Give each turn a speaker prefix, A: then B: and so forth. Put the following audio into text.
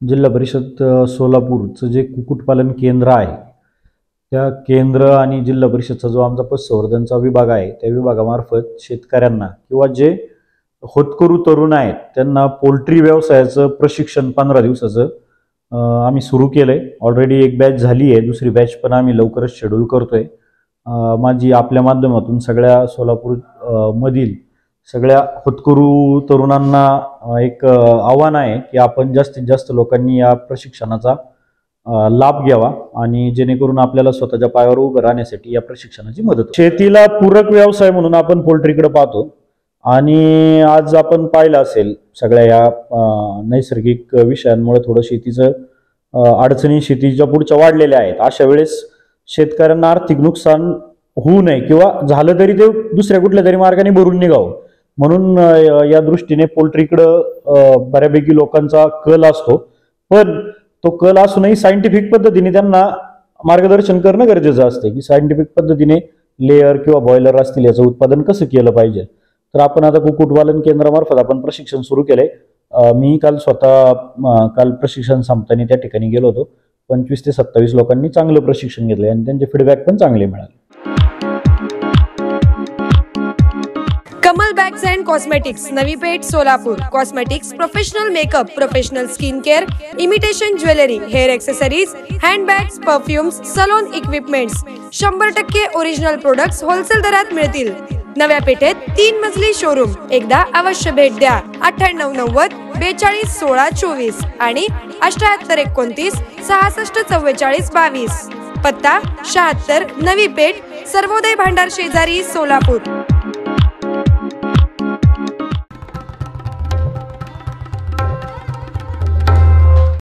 A: जिल्हा परिषद सोलापूरचं जे कुक्कुटपालन केंद्र आहे, त्या केंद्र आणि जिल्हा परिषदचा जो आमचा पशुसंवर्धनचा विभाग आहे, त्या विभागामार्फत शेतकऱ्यांना किंवा जे होतकरू तरुण आहेत त्यांना पोल्ट्री व्यवसायाचं प्रशिक्षण 15 दिवसाचं आम्ही सुरू केलं आहे. ऑलरेडी एक बॅच झाली आहे, दुसरी बॅच पण आम्ही लवकरच शेड्यूल करतोय. माझी आपल्या माध्यमातून सगळ्या सोलापूर मधील सगळ्या होतकरू तरुणांना एक आव्हान आहे की आपण जास्तीत जास्त लोकांनी या प्रशिक्षणाचा लाभ घ्यावा आणि जेणेकरून आपल्याला स्वतःच्या पायावर उभं राहण्यासाठी या प्रशिक्षणाची मदत होईल. शेतीला पूरक व्यवसाय म्हणून आपण पोल्ट्रीकडे पाहतो आणि आज आपण पाहिलं असेल सगळ्या या नैसर्गिक विषयांमुळे थोडं शेतीचं अडचणी शेतीच्या पुढच्या वाढलेल्या आहेत. अशा वेळेस शेतकऱ्यांना आर्थिक नुकसान होऊ नये किंवा झालं तरी ते दुसऱ्या कुठल्या तरी मार्गाने भरून निघावं म्हणून या दृष्टीने पोल्ट्रीकडं बऱ्यापैकी लोकांचा कल असतो. पण तो कल असूनही सायंटिफिक पद्धतीने त्यांना मार्गदर्शन करणं गरजेचं असतं की सायंटिफिक पद्धतीने लेअर किंवा बॉयलर असतील याचं उत्पादन कसं केलं पाहिजे. तर आपण आता कुक्कुटपालन केंद्रामार्फत आपण प्रशिक्षण सुरू केलंय. मी काल प्रशिक्षण संपताना त्या ठिकाणी गेलो होतो. 25 ते 27 लोकांनी चांगलं प्रशिक्षण घेतलंय आणि त्यांचे फीडबॅक पण चांगले मिळाले.
B: Kamal bags and cosmetics, Navi Peth, Solapur. Cosmetics, professional makeup, professional skin care, imitation jewellery, hair accessories, handbags, perfumes, salon equipments, 100% original products wholesale दरात मिळतील. नव्या पेठेत 3 मजली शोरूम. एकदा अवश्य भेट द्या. 9890 42 16 24 आणि 78 29 66 44 22. पत्ता 76 नवी पेठ, सर्वोदय भांडार शेजारी, सोलापूर.